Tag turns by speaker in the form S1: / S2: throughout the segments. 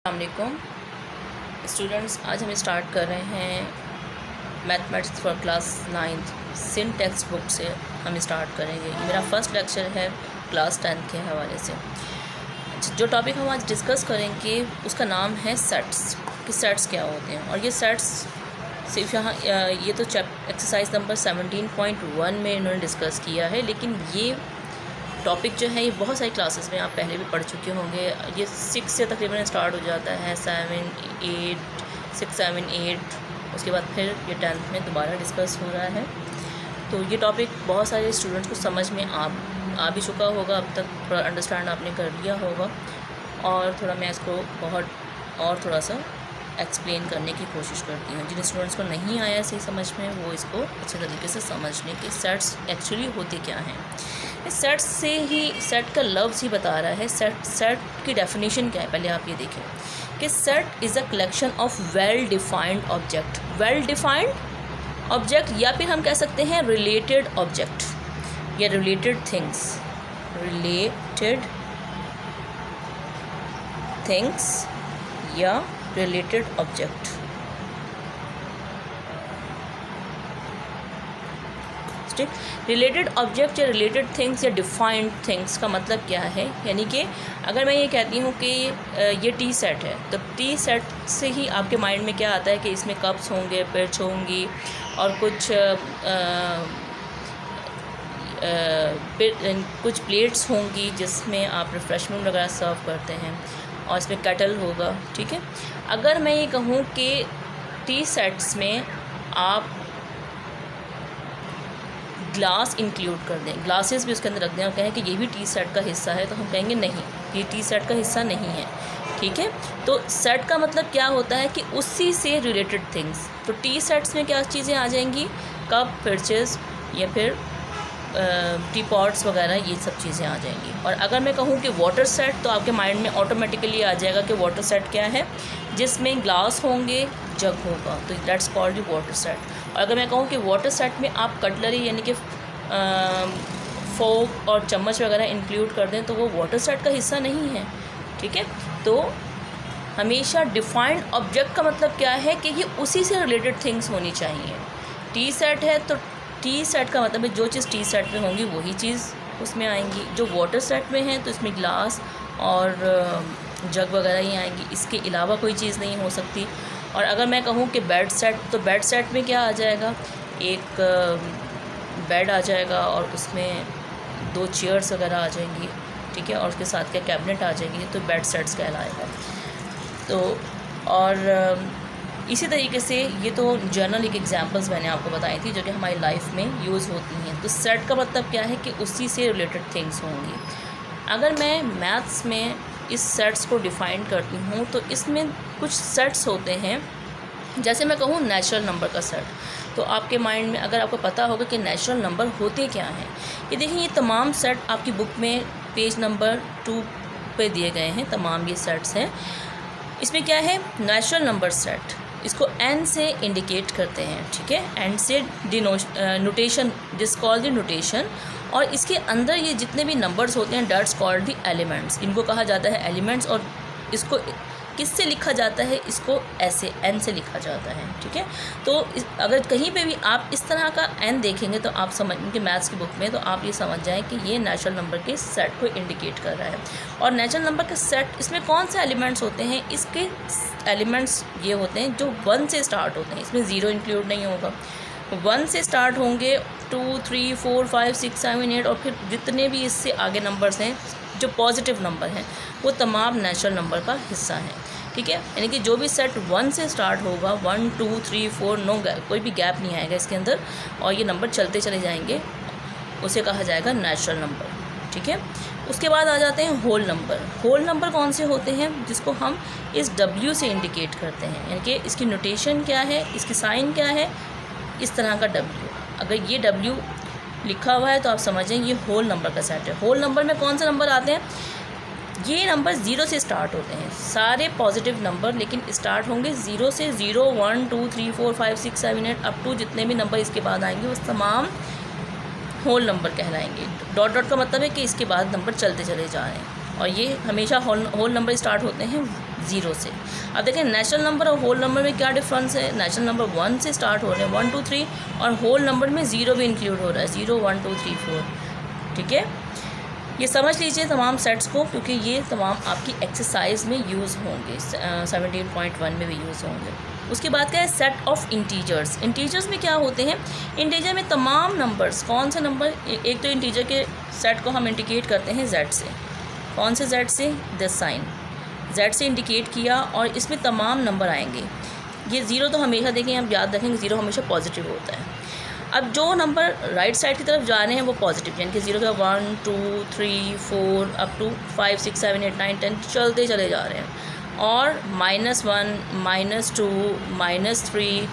S1: अस्सलामुअलैकुम स्टूडेंट्स, आज हम स्टार्ट कर रहे हैं मैथमेटिक्स फॉर क्लास 9th सिन टेक्स्ट बुक से हम स्टार्ट करेंगे। ये मेरा फर्स्ट लेक्चर है क्लास 10th के हवाले से। जो टॉपिक हम आज डिस्कस करेंगे उसका नाम है सेट्स, कि सेट्स क्या होते हैं। और ये सेट्स सिर्फ यहाँ ये तो एक्सरसाइज नंबर 17.1 में इन्होंने डिस्कस किया है, लेकिन ये टॉपिक जो है ये बहुत सारी क्लासेस में आप पहले भी पढ़ चुके होंगे। ये 6 से तकरीबन स्टार्ट हो जाता है, 7, 8, 6, 7, 8, उसके बाद फिर ये 10th में दोबारा डिस्कस हो रहा है। तो ये टॉपिक बहुत सारे स्टूडेंट्स को समझ में आ भी चुका होगा, अब तक थोड़ा अंडरस्टैंड आपने कर लिया होगा। और थोड़ा मैं इसको थोड़ा सा एक्सप्लेन करने की कोशिश करती हूँ। जिन स्टूडेंट्स को नहीं आया सही समझ में, वो इसको अच्छे तरीके से समझ लें कि सेट्स एक्चुअली होते क्या हैं। इस सेट से ही, सेट का लफ्ज़ ही बता रहा है। सेट की डेफिनेशन क्या है, पहले आप ये देखें कि set is a collection of well defined object. Well defined object, या फिर हम कह सकते हैं रिलेटेड ऑब्जेक्ट या रिलेटेड थिंग्स या रिलेटेड ऑब्जेक्ट। रिलेटेड ऑब्जेक्ट या रिलेटेड थिंग्स या डिफाइंड थिंग्स का मतलब क्या है, यानी कि अगर मैं ये कहती हूँ कि ये टी सेट है, तो टी सेट से ही आपके माइंड में क्या आता है कि इसमें कप्स होंगे, पिच होंगी और कुछ प्लेट्स होंगी जिसमें आप रिफ़्रेशमेंट वगैरह सर्व करते हैं, और इसमें केटल होगा। ठीक है, अगर मैं ये कहूँ कि टी सेट्स में आप ग्लास इंक्लूड कर दें, ग्लासेस भी उसके अंदर रख दें और कहें कि ये भी टी सेट का हिस्सा है, तो हम कहेंगे नहीं, ये टी सेट का हिस्सा नहीं है। ठीक है, तो सेट का मतलब क्या होता है कि उसी से रिलेटेड थिंग्स। तो टी सेट्स में क्या चीज़ें आ जाएंगी, कप, पिचेस या फिर टी पॉट्स वगैरह, ये सब चीज़ें आ जाएंगी। और अगर मैं कहूँ कि वाटर सेट, तो आपके माइंड में ऑटोमेटिकली आ जाएगा कि वाटर सेट क्या है, जिसमें ग्लास होंगे, जग होगा, तो दैट्स कॉल्ड वाटर सेट। और अगर मैं कहूँ कि वाटर सेट में आप कटलरी यानी कि फोक और चम्मच वगैरह इंक्लूड कर दें, तो वो वाटर सेट का हिस्सा नहीं है। ठीक है, तो हमेशा डिफाइंड ऑब्जेक्ट का मतलब क्या है कि ये उसी से रिलेटेड थिंग्स होनी चाहिए। टी सेट है तो टी सेट का मतलब है जो चीज़ टी सेट में होंगी वही चीज़ उसमें आएंगी। जो वाटर सेट में है तो इसमें ग्लास और जग वगैरह ही आएंगी, इसके अलावा कोई चीज़ नहीं हो सकती। और अगर मैं कहूँ कि बेड सेट, तो बेड सेट में क्या आ जाएगा, एक बेड आ जाएगा और उसमें 2 चेयर्स वगैरह आ जाएंगी। ठीक है, और उसके साथ क्या कैबिनेट आ जाएगी, तो बेड सेट्स कहलाएगा। तो और इसी तरीके से ये तो जनरल एक एग्जांपल्स मैंने आपको बताई थी जो कि हमारी लाइफ में यूज़ होती हैं। तो सेट का मतलब क्या है कि उसी से रिलेटेड थिंग्स होंगी। अगर मैं मैथ्स में इस सेट्स को डिफ़ाइन करती हूँ, तो इसमें कुछ सेट्स होते हैं। जैसे मैं कहूँ नेचुरल नंबर का सेट, तो आपके माइंड में अगर आपको पता होगा कि नेचुरल नंबर होते क्या हैं, ये देखिए, ये तमाम सेट आपकी बुक में पेज नंबर 2 पे दिए गए हैं। तमाम ये सेट्स हैं। इसमें क्या है, नेचुरल नंबर सेट, इसको एन से इंडिकेट करते हैं। ठीक है, एन से notation, this called the notation. और इसके अंदर ये जितने भी नंबर्स होते हैं, दैट्स कॉल्ड द एलिमेंट्स, इनको कहा जाता है एलिमेंट्स। और इसको किससे लिखा जाता है, इसको ऐसे एन से लिखा जाता है। ठीक है, तो अगर कहीं पे भी आप इस तरह का एन देखेंगे तो आप समझ के मैथ्स की बुक में, तो आप ये समझ जाएं कि ये नेचुरल नंबर के सेट को इंडिकेट कर रहा है। और नेचुरल नंबर के सेट, इसमें कौन से एलिमेंट्स होते हैं, इसके एलिमेंट्स ये होते हैं जो 1 से स्टार्ट होते हैं, इसमें 0 इंक्लूड नहीं होगा। 1 से स्टार्ट होंगे, 2, 3, 4, 5, 6, 7, 8 और फिर जितने भी इससे आगे नंबर्स हैं जो पॉजिटिव नंबर हैं, वो तमाम नेचुरल नंबर का हिस्सा हैं। ठीक है, यानी कि जो भी सेट 1 से स्टार्ट होगा, 1, 2, 3, 4, नो गैप, कोई भी गैप नहीं आएगा इसके अंदर, और ये नंबर चलते चले जाएंगे, उसे कहा जाएगा नेचुरल नंबर। ठीक है, उसके बाद आ जाते हैं होल नंबर। होल नंबर कौन से होते हैं, जिसको हम इस W से इंडिकेट करते हैं, यानी कि इसकी नोटेशन क्या है, इसकी साइन क्या है, इस तरह का W। अगर ये W लिखा हुआ है तो आप समझें ये होल नंबर का सेट है। होल नंबर में कौन से नंबर आते हैं, ये नंबर 0 से स्टार्ट होते हैं, सारे पॉजिटिव नंबर, लेकिन स्टार्ट होंगे 0 से। 0, 1, 2, 3, 4, 5, 6, 7, 8 अप टू जितने भी नंबर इसके बाद आएंगे वो तमाम होल नंबर कहलाएंगे। डॉट डॉट का मतलब है कि इसके बाद नंबर चलते चले जा रहे हैं। और ये हमेशा होल नंबर स्टार्ट होते हैं ज़ीरो से। अब देखें नेचुरल नंबर और होल नंबर में क्या डिफरेंस है। नेचुरल नंबर 1 से स्टार्ट हो रहे हैं, 1 2 3, और होल नंबर में 0 भी इंक्लूड हो रहा है, 0 1 2 3 4। ठीक है, ये समझ लीजिए तमाम सेट्स को, क्योंकि ये तमाम आपकी एक्सरसाइज में यूज़ होंगे, 17.1 में भी यूज़ होंगे। उसके बाद क्या है, सेट ऑफ इंटीजर्स। इंटीजर्स में क्या होते हैं, इंटीजर में तमाम नंबर्स, कौन से नंबर, एक तो इंटीजर के सेट को हम इंडिकेट करते हैं जेड से। कौन से जेड से, दिस साइन जेड से इंडिकेट किया, और इसमें तमाम नंबर आएंगे। ये ज़ीरो तो हमेशा देखें, आप याद रखेंगे ज़ीरो हमेशा पॉजिटिव होता है। अब जो नंबर राइट साइड की तरफ जा रहे हैं वो पॉजिटिव, यानी कि 0 का 1 2 3 4 अप टू 5 6 7 8 9 10 चलते चले जा रहे हैं, और -1 -2 -3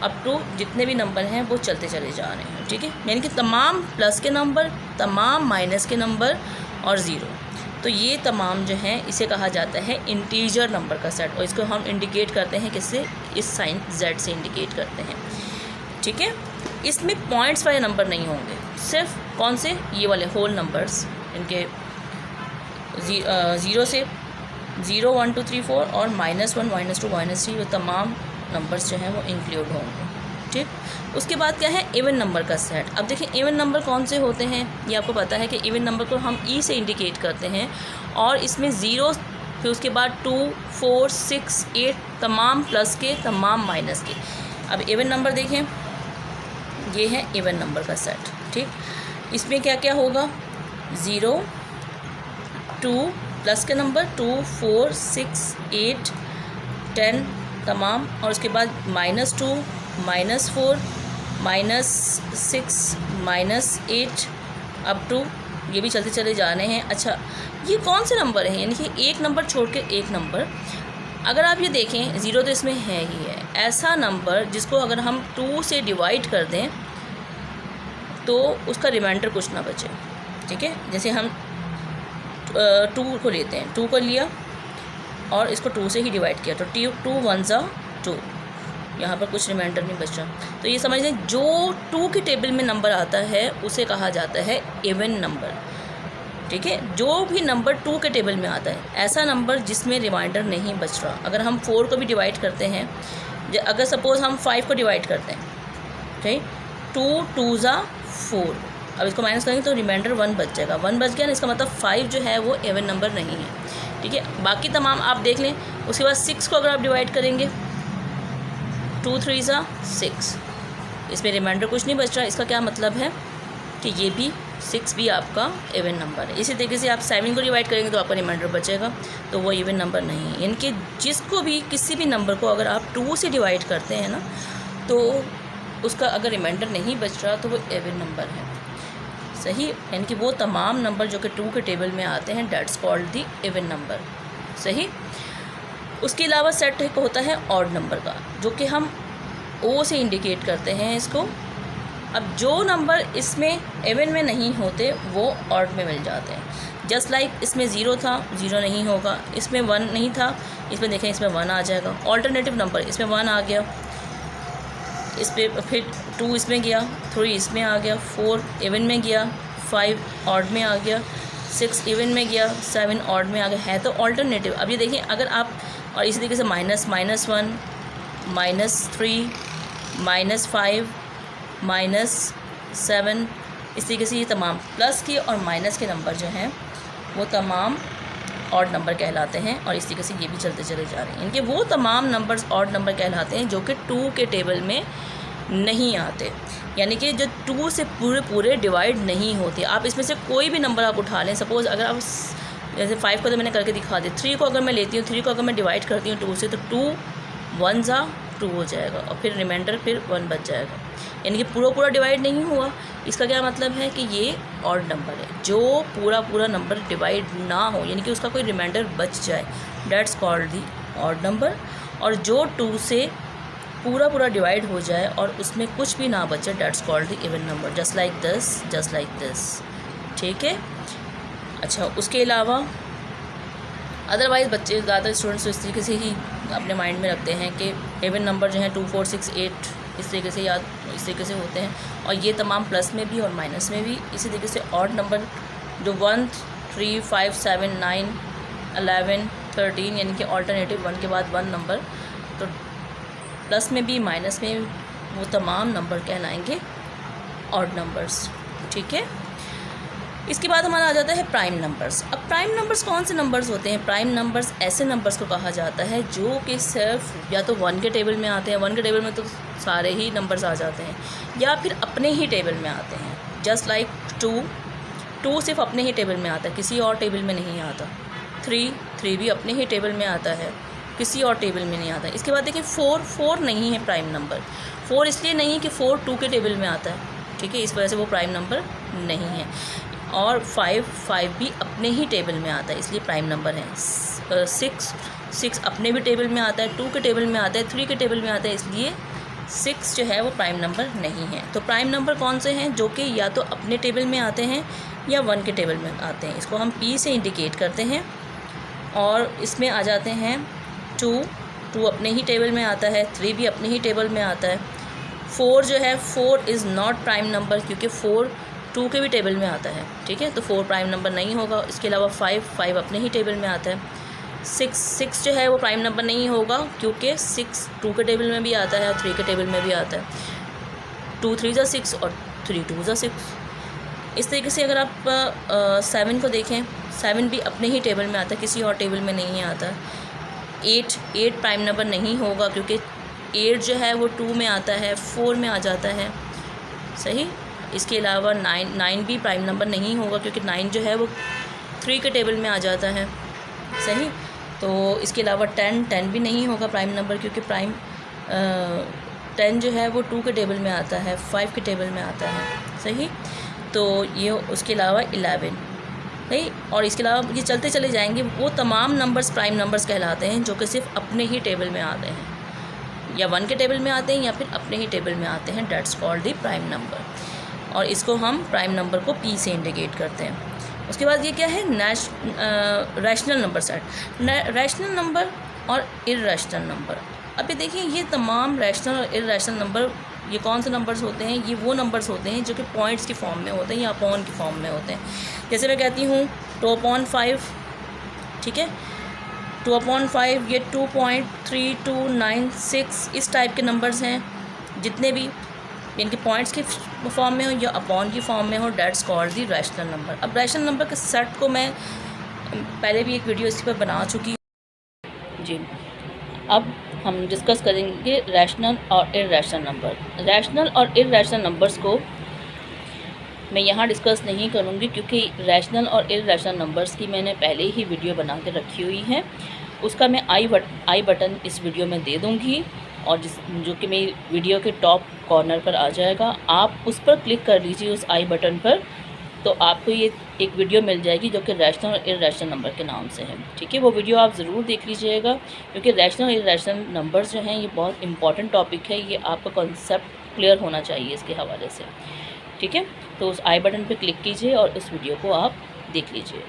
S1: अप टू जितने भी नंबर हैं वो चलते चले जा रहे हैं। ठीक है, यानी कि तमाम प्लस के नंबर, तमाम माइनस के नंबर और ज़ीरो, तो ये तमाम जो हैं इसे कहा जाता है इंटीजर नंबर का सेट, और इसको हम इंडिकेट करते हैं किससे, इस साइन Z से इंडिकेट करते हैं। ठीक है, इसमें पॉइंट्स वाले नंबर नहीं होंगे, सिर्फ कौन से, ये वाले होल नंबर्स, इनके 0 से 0 1 2 3 4 और -1 -2 -3, वो तमाम नंबर्स जो हैं वो इंक्लूड होंगे। ठीक, उसके बाद क्या है, इवन नंबर का सेट। अब देखिए इवन नंबर कौन से होते हैं, ये आपको पता है कि इवन नंबर को हम ई से इंडिकेट करते हैं, और इसमें 0, फिर उसके बाद 2 4 6 8 तमाम प्लस के, तमाम माइनस के। अब इवन नंबर देखें, ये है इवन नंबर का सेट। ठीक, इसमें क्या क्या होगा, 0 2 प्लस के नंबर 2 4 6 8 10 तमाम, और उसके बाद -2 -4 -6 -8 अप टू, ये भी चलते चले जाने हैं। अच्छा, ये कौन से नंबर हैं, यानी कि एक नंबर छोड़ के एक नंबर। अगर आप ये देखें, 0 तो इसमें है ही है, ऐसा नंबर जिसको अगर हम 2 से डिवाइड कर दें तो उसका रिमाइंडर कुछ ना बचे। ठीक है, जैसे हम 2 को लेते हैं, 2 को लिया और इसको 2 से ही डिवाइड किया, तो 2 1 ज़ा 2, यहाँ पर कुछ रिमाइंडर नहीं बचा। तो ये समझ लें, जो 2 के टेबल में नंबर आता है उसे कहा जाता है इवन नंबर। ठीक है, जो भी नंबर 2 के टेबल में आता है, ऐसा नंबर जिसमें रिमाइंडर नहीं बच रहा। अगर हम 4 को भी डिवाइड करते हैं, अगर सपोज़ हम 5 को डिवाइड करते हैं, ठीक, 2 2 ज़ा 4, अब इसको माइनस करेंगे तो रिमाइंडर 1 बच जाएगा। 1 बच गया ना, इसका मतलब 5 जो है वो इवन नंबर नहीं है। ठीक है, बाकी तमाम आप देख लें। उसके बाद 6 को अगर आप डिवाइड करेंगे, 2 3 ज़ा 6, इसमें रिमाइंडर कुछ नहीं बच रहा। इसका क्या मतलब है कि ये भी 6 भी आपका इवन नंबर है। इसी तरीके से आप 7 को डिवाइड करेंगे तो आपका रिमाइंडर बचेगा, तो वो इवन नंबर नहीं है। इनके जिसको भी, किसी भी नंबर को अगर आप 2 से डिवाइड करते हैं ना, तो उसका अगर रिमाइंडर नहीं बच रहा तो वो इवन नंबर है। सही, यानी कि वो तमाम नंबर जो कि 2 के टेबल में आते हैं, that's called the even number. सही, उसके अलावा सेट एक होता है ऑड नंबर का, जो कि हम ओ से इंडिकेट करते हैं इसको। अब जो नंबर इसमें इवन में नहीं होते वो ऑड में मिल जाते हैं। जस्ट लाइक इसमें 0 था, 0 नहीं होगा, इसमें 1 नहीं था, इसमें देखें इसमें 1 आ जाएगा। ऑल्टरनेटिव नंबर, इसमें 1 आ गया, इस पर फिर 2 इसमें गया, 3 इसमें आ गया, 4 इवन में गया, 5 ऑड में आ गया, 6 इवन में गया, 7 ऑड में आ गया, है तो ऑल्टरनेटिव। अब ये देखिए, अगर आप, और इसी तरीके से -1 -3 -5 -7, इस तरीके से ये तमाम प्लस के और माइनस के नंबर जो हैं वो तमाम ऑड नंबर कहलाते हैं, और इस तरीके से ये भी चलते चले जा रहे हैं। इनके वो तमाम नंबर्स ऑड नंबर कहलाते हैं जो कि 2 के टेबल में नहीं आते, यानी कि जो 2 से पूरे डिवाइड नहीं होते। आप इसमें से कोई भी नंबर आप उठा लें, सपोज़ अगर आप जैसे 5 को तो मैंने करके दिखा दी, 3 को अगर मैं लेती हूँ, 3 को अगर मैं डिवाइड करती हूँ 2 से, तो 2 1 ज़ा 2 हो जाएगा, और फिर रिमाइंडर फिर 1 बच जाएगा, यानी कि पूरा डिवाइड नहीं हुआ। इसका क्या मतलब है कि ये ऑड नंबर है। जो पूरा नंबर डिवाइड ना हो, यानी कि उसका कोई रिमाइंडर बच जाए, that's called the odd number. और जो 2 से पूरा डिवाइड हो जाए और उसमें कुछ भी ना बचे, that's called the even number, just like this. ठीक है, अच्छा, उसके अलावा अदरवाइज़ बच्चे, ज़्यादातर स्टूडेंट्स इस तरीके से ही अपने माइंड में रखते हैं कि इवन नंबर जो हैं 2 4 6 8 इस तरीके से याद, इस तरीके से होते हैं, और ये तमाम प्लस में भी और माइनस में भी। इसी तरीके से ऑड नंबर जो 1 3 5 7 9 11 13 यानी कि ऑल्टरनेटिव 1 के बाद 1 नंबर, तो प्लस में भी माइनस में वो तमाम नंबर कहलाएंगे ऑड नंबर्स। ठीक है, इसके बाद हमारा आ जाता है प्राइम नंबर्स। अब प्राइम नंबर्स कौन से नंबर्स होते हैं? प्राइम नंबर्स ऐसे नंबर्स को कहा जाता है जो कि सिर्फ या तो 1 के टेबल में आते हैं, 1 के टेबल में तो सारे ही नंबर्स आ जाते हैं, या फिर अपने ही टेबल में आते हैं। जस्ट लाइक 2 सिर्फ अपने ही टेबल में आता है, किसी और टेबल में नहीं आता। 3 भी अपने ही टेबल में आता है, किसी और टेबल में नहीं आता। इसके बाद देखिए 4 नहीं है प्राइम नंबर। 4 इसलिए नहीं है कि 4 2 के टेबल में आता है, ठीक है, इस वजह से वो प्राइम नंबर नहीं है। और 5 भी अपने ही टेबल में आता है, इसलिए प्राइम नंबर है। 6 अपने भी टेबल में आता है, 2 के टेबल में आता है, 3 के टेबल में आता है, इसलिए 6 जो है वो प्राइम नंबर नहीं है। तो प्राइम नंबर कौन से हैं? जो कि या तो अपने टेबल में आते हैं या 1 के टेबल में आते हैं। इसको हम P से इंडिकेट करते हैं। और इसमें आ जाते हैं 2 अपने ही टेबल में आता है, 3 भी अपने ही टेबल में आता है। 4 जो है 4 इज़ नॉट प्राइम नंबर, क्योंकि 4 2 के भी टेबल में आता है, ठीक है, तो 4 प्राइम नंबर नहीं होगा। इसके अलावा 5 अपने ही टेबल में आता है। 6 जो है वो प्राइम नंबर नहीं होगा, क्योंकि 6 2 के टेबल में भी आता है, 3 के टेबल में भी आता है। 2 3 ज़ा 6 और 3 2 ज़ा 6। इस तरीके से अगर आप 7 को देखें, 7 भी अपने ही टेबल में आता है, किसी और टेबल में नहीं आता। 8 प्राइम नंबर नहीं होगा, क्योंकि 8 जो है वो 2 में आता है, 4 में आ जाता है, सही। इसके अलावा 9 भी प्राइम नंबर नहीं होगा, क्योंकि 9 जो है वो 3 के टेबल में आ जाता है, सही। तो इसके अलावा 10 भी नहीं होगा प्राइम नंबर, क्योंकि 10 जो है वो 2 के टेबल में आता है, 5 के टेबल में आता है, सही। तो ये उसके अलावा 11, सही। और इसके अलावा ये चलते चले जाएंगे, वो तमाम नंबर्स प्राइम नंबर्स कहलाते हैं जो कि सिर्फ अपने ही टेबल में आते हैं, या 1 के टेबल में आते हैं या फिर अपने ही टेबल में आते हैं। That's called the prime number. और इसको हम प्राइम नंबर को P से इंडिकेट करते हैं। उसके बाद ये क्या है? Rational number set. Rational number और इर्रेशनल नंबर। अभी देखिए ये तमाम रैशनल और इर्रेशनल नंबर ये कौन से नंबर्स होते हैं? ये वो नंबर्स होते हैं जो कि पॉइंट्स की फॉर्म में होते हैं या अपॉन की फॉर्म में होते हैं। जैसे मैं कहती हूँ 2/5, ठीक है, 2/5, ये 2.3296 इस टाइप के नंबर्स हैं। जितने भी इनके पॉइंट्स की फॉर्म में हो या अपॉन की फॉर्म में हो, that's called the rational number. अब रैशनल नंबर के सेट को मैं पहले भी एक वीडियो इसी पर बना चुकी हूँ जी। अब हम डिस्कस करेंगे रैशनल और इर्रेशनल नंबर। रैशनल और इर्रेशनल नंबर्स को मैं यहाँ डिस्कस नहीं करूँगी, क्योंकि रैशनल और इर्रेशनल नंबर्स की मैंने पहले ही वीडियो बना के रखी हुई है। उसका मैं आई बटन इस वीडियो में दे दूँगी, और जो कि मेरी वीडियो के टॉप कॉर्नर पर आ जाएगा। आप उस पर क्लिक कर लीजिए, उस आई बटन पर, तो आपको ये एक वीडियो मिल जाएगी जो कि रैशनल और इर्रेशनल नंबर के नाम से है, ठीक है। वो वीडियो आप ज़रूर देख लीजिएगा, क्योंकि रैशनल और इर्रेशनल नंबर्स जो हैं ये बहुत इंपॉर्टेंट टॉपिक है। ये आपका कॉन्सेप्ट क्लियर होना चाहिए इसके हवाले से, ठीक है। तो उस आई बटन पर क्लिक कीजिए और इस वीडियो को आप देख लीजिए।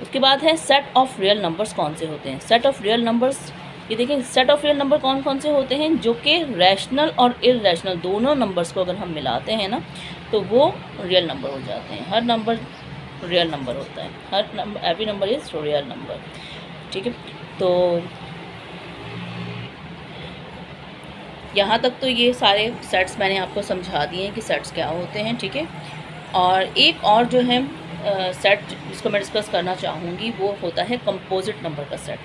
S1: उसके बाद है सेट ऑफ़ रियल नंबर्स कौन से होते हैं? सेट ऑफ़ रियल नंबर्स, ये देखिए सेट ऑफ़ रियल नंबर कौन कौन से होते हैं? जो कि रैशनल और इर्रेशनल दोनों नंबर्स को अगर हम मिलाते हैं ना, तो वो रियल नंबर हो जाते हैं। हर नंबर रियल नंबर होता है, हर number, every number is real number, ठीक है। तो यहाँ तक तो ये सारे सेट्स मैंने आपको समझा दिए हैं कि सेट्स क्या होते हैं, ठीक है। और एक और जो है सेट जिसको मैं डिस्कस करना चाहूँगी वो होता है कंपोजिट नंबर का सेट,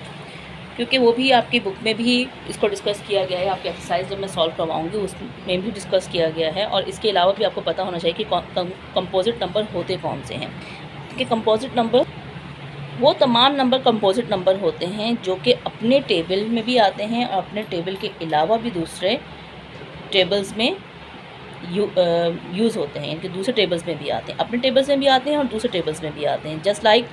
S1: क्योंकि वो भी आपकी बुक में भी इसको डिस्कस किया गया है। आपकी एक्सरसाइज जब मैं सॉल्व करवाऊँगी उसमें भी डिस्कस किया गया है। और इसके अलावा भी आपको पता होना चाहिए कि कंपोजिट नंबर होते कौन से हैं। कि कंपोजिट नंबर वो तमाम नंबर कंपोजिट नंबर होते हैं जो कि अपने टेबल में भी आते हैं और अपने टेबल के अलावा भी दूसरे टेबल्स में यूज़ होते हैं। इनके दूसरे टेबल्स में भी आते हैं, अपने टेबल्स में भी आते हैं और दूसरे टेबल्स में भी आते हैं। जस्ट लाइक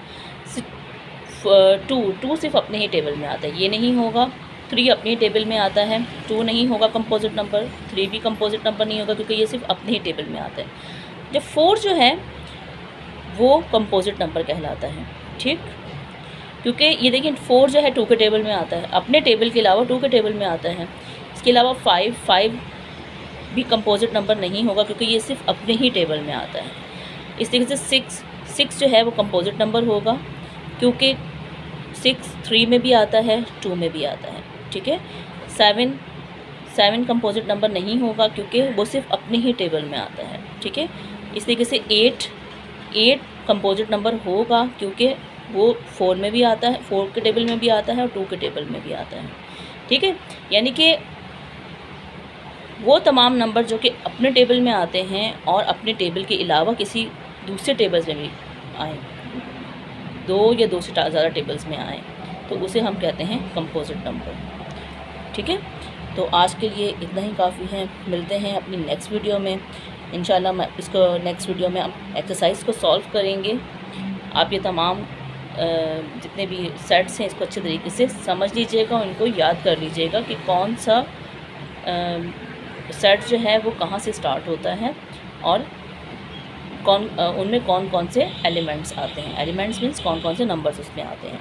S1: 2 सिर्फ अपने ही टेबल में आता है, ये नहीं होगा। 3 अपने ही टेबल में आता है, 2 नहीं होगा कंपोजिट नंबर। 3 भी कंपोजिट नंबर नहीं होगा, क्योंकि ये सिर्फ अपने ही टेबल में आता है। जब 4 जो है वो कंपोजिट नंबर कहलाता है, ठीक, क्योंकि ये देखिए 4 जो है 2 के टेबल में आता है, अपने टेबल के अलावा 2 के टेबल में आता है। इसके अलावा 5 भी कंपोजिट नंबर नहीं होगा, क्योंकि ये सिर्फ अपने ही टेबल में आता है। इस तरीके से 6 जो है वो कंपोजिट नंबर होगा, क्योंकि 6 3 में भी आता है, 2 में भी आता है, ठीक है। 7 कंपोजिट नंबर नहीं होगा क्योंकि वो सिर्फ अपने ही टेबल में आता है, ठीक है। इस तरीके से 8 कंपोजिट नंबर होगा क्योंकि वो 4 में भी आता है, 4 के टेबल में भी आता है और 2 के टेबल में भी आता है, ठीक है। यानी कि वो तमाम नंबर जो कि अपने टेबल में आते हैं और अपने टेबल के अलावा किसी दूसरे टेबल्स में भी आए, 2 या 2 से ज़्यादा टेबल्स में आए, तो उसे हम कहते हैं कंपोजिट नंबर, ठीक है। तो आज के लिए इतना ही काफ़ी है। मिलते हैं अपनी नेक्स्ट वीडियो में इंशाल्लाह। मैं इसको नेक्स्ट वीडियो में हम एक्सरसाइज को सॉल्व करेंगे। आप ये तमाम जितने भी सेट्स हैं इसको अच्छे तरीके से समझ लीजिएगा, उनको याद कर लीजिएगा कि कौन सा सेट जो है वो कहाँ से स्टार्ट होता है और उनमें कौन कौन से एलिमेंट्स आते हैं। एलिमेंट्स मीन्स कौन कौन से नंबर्स उसमें आते हैं,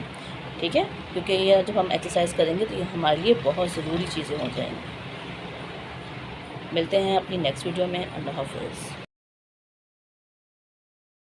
S1: ठीक है। क्योंकि ये जब हम एक्सरसाइज करेंगे तो ये हमारे लिए बहुत ज़रूरी चीज़ें हो जाएंगी। मिलते हैं अपनी नेक्स्ट वीडियो में। अल्लाह हाफ़िज़।